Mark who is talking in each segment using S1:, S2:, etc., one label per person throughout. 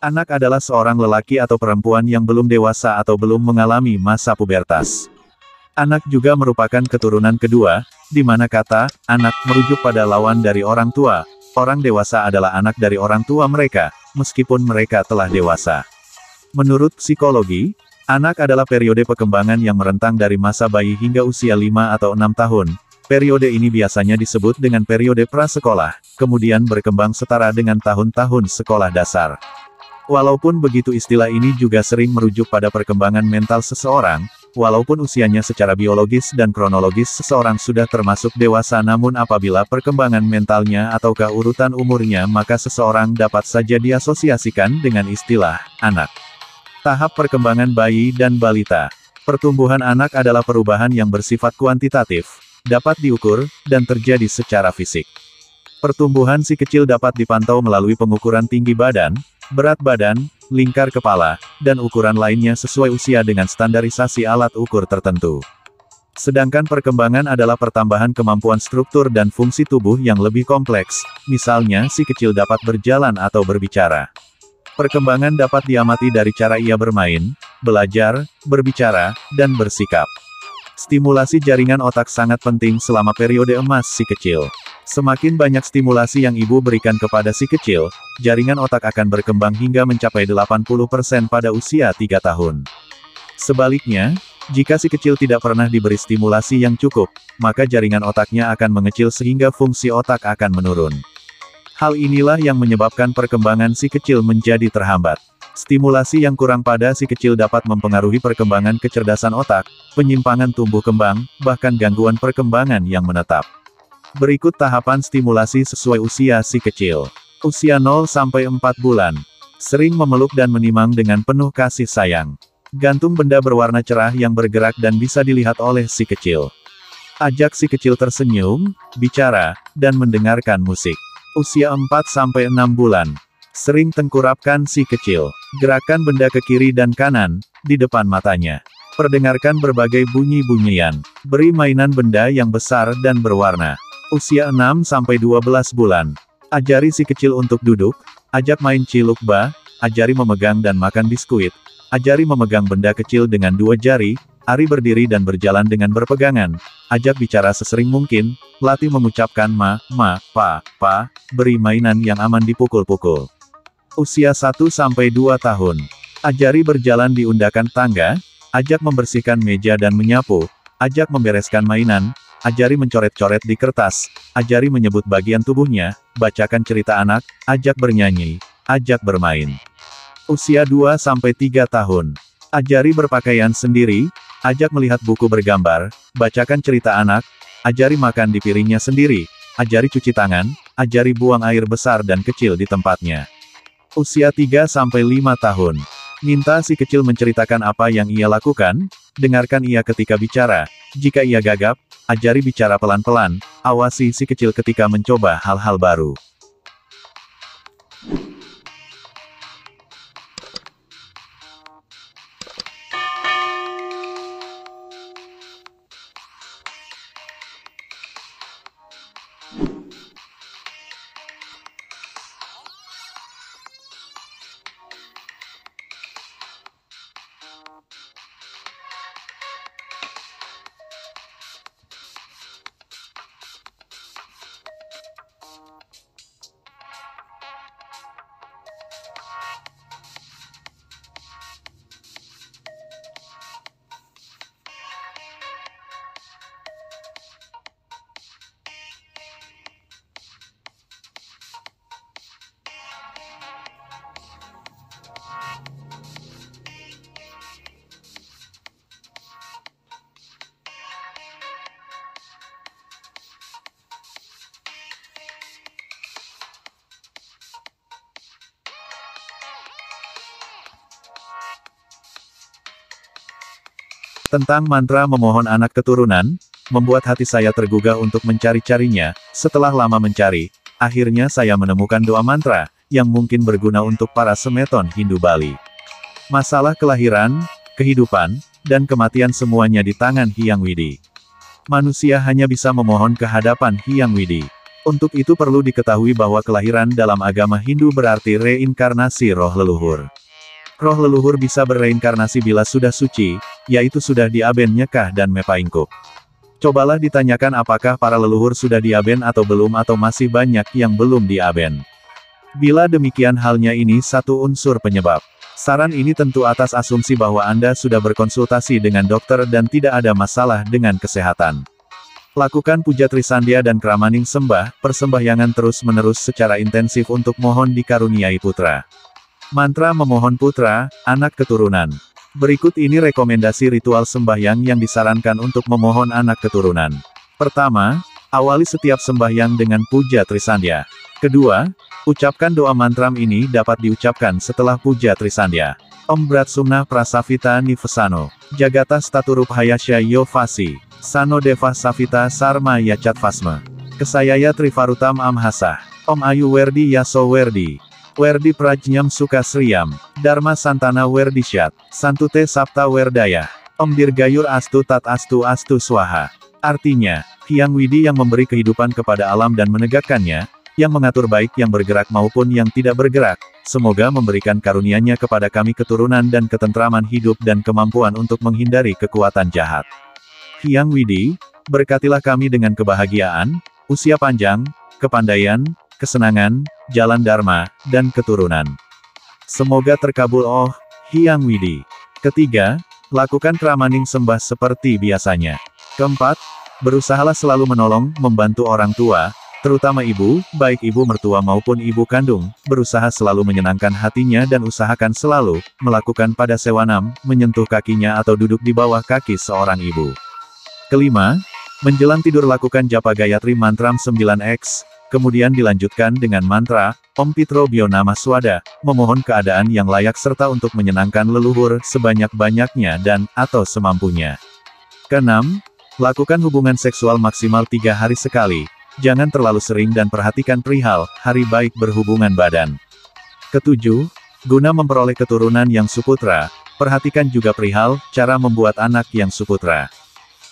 S1: Anak adalah seorang lelaki atau perempuan yang belum dewasa atau belum mengalami masa pubertas. Anak juga merupakan keturunan kedua, di mana kata anak merujuk pada lawan dari orang tua. Orang dewasa adalah anak dari orang tua mereka, meskipun mereka telah dewasa. Menurut psikologi, anak adalah periode perkembangan yang merentang dari masa bayi hingga usia 5 atau 6 tahun. Periode ini biasanya disebut dengan periode prasekolah, kemudian berkembang setara dengan tahun-tahun sekolah dasar. Walaupun begitu, istilah ini juga sering merujuk pada perkembangan mental seseorang, walaupun usianya secara biologis dan kronologis seseorang sudah termasuk dewasa, namun apabila perkembangan mentalnya ataukah urutan umurnya, maka seseorang dapat saja diasosiasikan dengan istilah anak. Tahap perkembangan bayi dan balita. Pertumbuhan anak adalah perubahan yang bersifat kuantitatif, dapat diukur, dan terjadi secara fisik. Pertumbuhan si kecil dapat dipantau melalui pengukuran tinggi badan, berat badan, lingkar kepala, dan ukuran lainnya sesuai usia dengan standarisasi alat ukur tertentu. Sedangkan perkembangan adalah pertambahan kemampuan struktur dan fungsi tubuh yang lebih kompleks, misalnya si kecil dapat berjalan atau berbicara. Perkembangan dapat diamati dari cara ia bermain, belajar, berbicara, dan bersikap. Stimulasi jaringan otak sangat penting selama periode emas si kecil. Semakin banyak stimulasi yang ibu berikan kepada si kecil, jaringan otak akan berkembang hingga mencapai 80% pada usia 3 tahun. Sebaliknya, jika si kecil tidak pernah diberi stimulasi yang cukup, maka jaringan otaknya akan mengecil sehingga fungsi otak akan menurun. Hal inilah yang menyebabkan perkembangan si kecil menjadi terhambat. Stimulasi yang kurang pada si kecil dapat mempengaruhi perkembangan kecerdasan otak, penyimpangan tumbuh kembang, bahkan gangguan perkembangan yang menetap. Berikut tahapan stimulasi sesuai usia si kecil. Usia 0-4 bulan. Sering memeluk dan menimang dengan penuh kasih sayang. Gantung benda berwarna cerah yang bergerak dan bisa dilihat oleh si kecil. Ajak si kecil tersenyum, bicara, dan mendengarkan musik. Usia 4-6 bulan. Sering tengkurapkan si kecil. Gerakan benda ke kiri dan kanan, di depan matanya. Perdengarkan berbagai bunyi-bunyian. Beri mainan benda yang besar dan berwarna. Usia 6-12 bulan. Ajari si kecil untuk duduk, ajak main cilukba, ajari memegang dan makan biskuit, ajari memegang benda kecil dengan 2 jari, ari berdiri dan berjalan dengan berpegangan, ajak bicara sesering mungkin, latih mengucapkan ma, pa, beri mainan yang aman dipukul-pukul. Usia 1-2 tahun. Ajari berjalan di undakan tangga, ajak membersihkan meja dan menyapu, ajak membereskan mainan, ajari mencoret-coret di kertas, ajari menyebut bagian tubuhnya, bacakan cerita anak, ajak bernyanyi, ajak bermain. Usia 2-3 tahun. Ajari berpakaian sendiri, ajak melihat buku bergambar, bacakan cerita anak, ajari makan di piringnya sendiri, ajari cuci tangan, ajari buang air besar dan kecil di tempatnya. Usia 3-5 tahun. Minta si kecil menceritakan apa yang ia lakukan, dengarkan ia ketika bicara, jika ia gagap, ajari bicara pelan-pelan, awasi si kecil ketika mencoba hal-hal baru. Tentang mantra memohon anak keturunan, membuat hati saya tergugah untuk mencari-carinya. Setelah lama mencari, akhirnya saya menemukan doa mantra, yang mungkin berguna untuk para semeton Hindu Bali. Masalah kelahiran, kehidupan, dan kematian semuanya di tangan Hyang Widi. Manusia hanya bisa memohon ke hadapan Hyang Widi. Untuk itu perlu diketahui bahwa kelahiran dalam agama Hindu berarti reinkarnasi roh leluhur. Roh leluhur bisa bereinkarnasi bila sudah suci, yaitu sudah diaben nyekah dan mepaingkup. Cobalah ditanyakan apakah para leluhur sudah diaben atau belum atau masih banyak yang belum diaben. Bila demikian halnya ini satu unsur penyebab. Saran ini tentu atas asumsi bahwa Anda sudah berkonsultasi dengan dokter dan tidak ada masalah dengan kesehatan. Lakukan puja Trisandya dan Kramaning sembah, persembahyangan terus-menerus secara intensif untuk mohon dikaruniai putra. Mantra memohon putra, anak keturunan. Berikut ini rekomendasi ritual sembahyang yang disarankan untuk memohon anak keturunan. Pertama, awali setiap sembahyang dengan puja Trisandya. Kedua, ucapkan doa mantram ini dapat diucapkan setelah puja Trisandya. Om Bratsumna Prasavita Nivesano. Jagata Staturup Hayasya Yovasi. Sano Deva Savita Sarma Yacat Fasma. Kesayaya Trivarutam Amhasah. Om Ayu Werdi Yaso Werdi. Werdi Prajnyam Suka Sriyam. Dharma Santana Werdisyat. Santute Sapta Werdaya. Om Dirgayur Astu Tat Astu Astu Swaha. Artinya, Hyang Widi yang memberi kehidupan kepada alam dan menegakkannya, yang mengatur baik yang bergerak maupun yang tidak bergerak, semoga memberikan karunia-Nya kepada kami keturunan dan ketentraman hidup dan kemampuan untuk menghindari kekuatan jahat. Hyang Widi, berkatilah kami dengan kebahagiaan, usia panjang, kepandaian, kesenangan, jalan dharma, dan keturunan. Semoga terkabul oh, Hyang Widi. Ketiga, lakukan Kramaning sembah seperti biasanya. Keempat, berusahalah selalu menolong, membantu orang tua, terutama ibu, baik ibu mertua maupun ibu kandung, berusaha selalu menyenangkan hatinya dan usahakan selalu melakukan pada sewanam, menyentuh kakinya atau duduk di bawah kaki seorang ibu. Kelima, menjelang tidur lakukan japa Gayatri mantram 9x, kemudian dilanjutkan dengan mantra, Om Pitro Bio Namah Swada, memohon keadaan yang layak serta untuk menyenangkan leluhur sebanyak-banyaknya dan, atau semampunya. Keenam, lakukan hubungan seksual maksimal 3 hari sekali, jangan terlalu sering dan perhatikan perihal, hari baik berhubungan badan. Ketujuh, guna memperoleh keturunan yang suputra, perhatikan juga perihal, cara membuat anak yang suputra.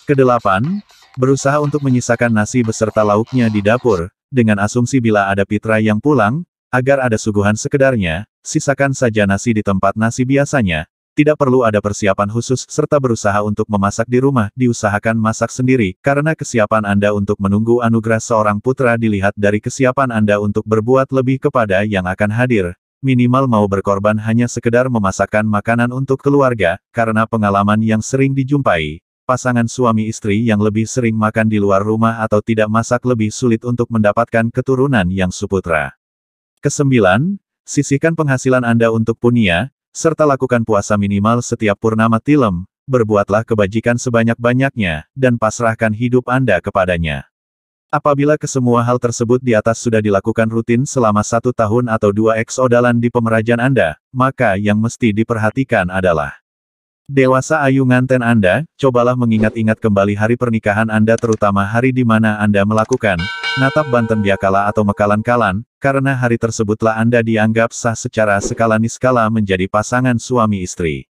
S1: Kedelapan, berusaha untuk menyisakan nasi beserta lauknya di dapur, dengan asumsi bila ada pitra yang pulang, agar ada suguhan sekedarnya, sisakan saja nasi di tempat nasi biasanya, tidak perlu ada persiapan khusus, serta berusaha untuk memasak di rumah, diusahakan masak sendiri, karena kesiapan Anda untuk menunggu anugerah seorang putra dilihat dari kesiapan Anda untuk berbuat lebih kepada yang akan hadir, minimal mau berkorban hanya sekedar memasakkan makanan untuk keluarga, karena pengalaman yang sering dijumpai. Pasangan suami istri yang lebih sering makan di luar rumah atau tidak masak lebih sulit untuk mendapatkan keturunan yang suputra. Kesembilan, sisihkan penghasilan Anda untuk punya, serta lakukan puasa minimal setiap purnama tilem, berbuatlah kebajikan sebanyak-banyaknya, dan pasrahkan hidup Anda kepadanya. Apabila kesemua hal tersebut di atas sudah dilakukan rutin selama 1 tahun atau 2 eksodalan di pemerajaan Anda, maka yang mesti diperhatikan adalah dewasa ayu nganten Anda, cobalah mengingat-ingat kembali hari pernikahan Anda terutama hari di mana Anda melakukan natap banten biakala atau mekalan-kalan, karena hari tersebutlah Anda dianggap sah secara skala niskala menjadi pasangan suami istri.